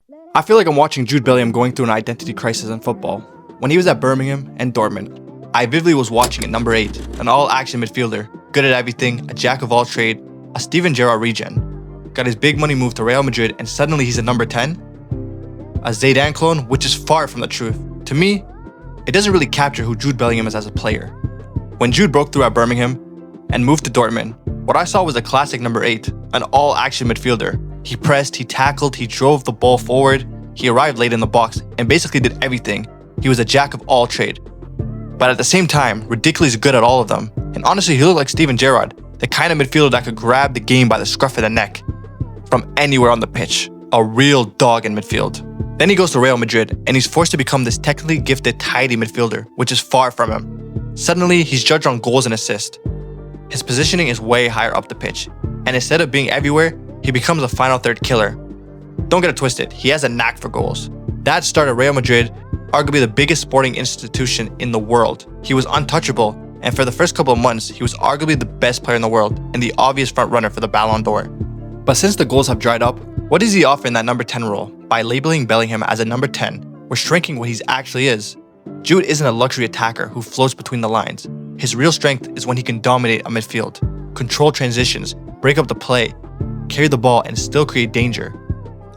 I feel like I'm watching Jude Bellingham going through an identity crisis in football. When he was at Birmingham and Dortmund, I vividly was watching at number 8, an all-action midfielder, good at everything, a jack of all trade, a Steven Gerrard regen. Got his big money move to Real Madrid and suddenly he's a number 10? A Zidane clone, which is far from the truth. To me, it doesn't really capture who Jude Bellingham is as a player. When Jude broke through at Birmingham and moved to Dortmund, what I saw was a classic number 8, an all-action midfielder. He pressed, he tackled, he drove the ball forward, he arrived late in the box, and basically did everything. He was a jack of all trade. But at the same time, ridiculously good at all of them. And honestly, he looked like Steven Gerrard, the kind of midfielder that could grab the game by the scruff of the neck from anywhere on the pitch. A real dog in midfield. Then he goes to Real Madrid, and he's forced to become this technically gifted, tidy midfielder, which is far from him. Suddenly, he's judged on goals and assists. His positioning is way higher up the pitch, and instead of being everywhere, he becomes a final third killer. Don't get it twisted, he has a knack for goals. That started Real Madrid, arguably the biggest sporting institution in the world. He was untouchable, and for the first couple of months, he was arguably the best player in the world and the obvious front runner for the Ballon d'Or. But since the goals have dried up, what does he offer in that number 10 role? By labeling Bellingham as a number 10, we're shrinking what he actually is. Jude isn't a luxury attacker who floats between the lines. His real strength is when he can dominate a midfield, control transitions, break up the play, carry the ball, and still create danger.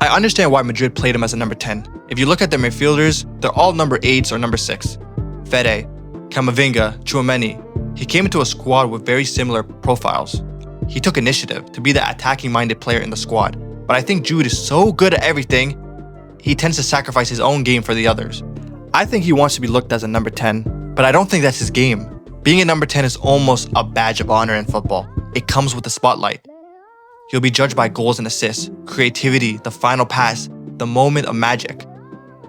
I understand why Madrid played him as a number 10. If you look at their midfielders, they're all number 8s or number 6. Fede, Camavinga, Tchouaméni. He came into a squad with very similar profiles. He took initiative to be the attacking-minded player in the squad. But I think Jude is so good at everything, he tends to sacrifice his own game for the others. I think he wants to be looked as a number 10, but I don't think that's his game. Being a number 10 is almost a badge of honor in football. It comes with the spotlight. He'll be judged by goals and assists, creativity, the final pass, the moment of magic.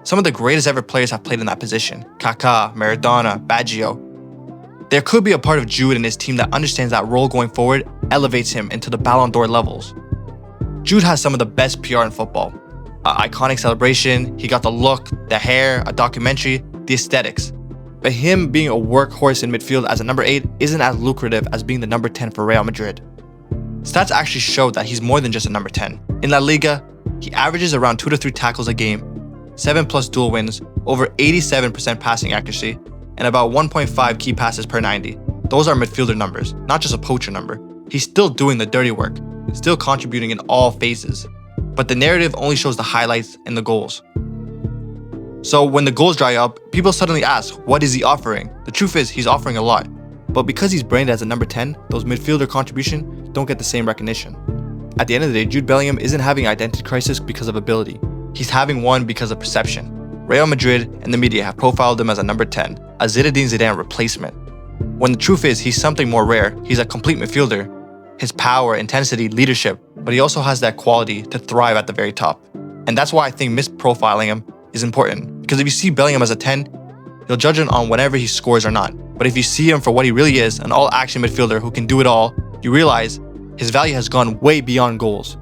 Some of the greatest ever players have played in that position. Kaká, Maradona, Baggio. There could be a part of Jude and his team that understands that role going forward elevates him into the Ballon d'Or levels. Jude has some of the best PR in football. An iconic celebration, he got the look, the hair, a documentary, the aesthetics. But him being a workhorse in midfield as a number 8 isn't as lucrative as being the number 10 for Real Madrid. Stats actually show that he's more than just a number 10. In La Liga, he averages around 2 to 3 tackles a game, 7+ duel wins, over 87% passing accuracy, and about 1.5 key passes per 90. Those are midfielder numbers, not just a poacher number. He's still doing the dirty work, still contributing in all phases. But the narrative only shows the highlights and the goals. So when the goals dry up, people suddenly ask, what is he offering? The truth is, he's offering a lot. But because he's branded as a number 10, those midfielder contributions don't get the same recognition. At the end of the day, Jude Bellingham isn't having an identity crisis because of ability. He's having one because of perception. Real Madrid and the media have profiled him as a number 10, a Zidane replacement. When the truth is, he's something more rare. He's a complete midfielder. His power, intensity, leadership, but he also has that quality to thrive at the very top. And that's why I think misprofiling him is important. Because if you see Bellingham as a 10, you'll judge him on whenever he scores or not. But if you see him for what he really is, an all-action midfielder who can do it all, you realize his value has gone way beyond goals.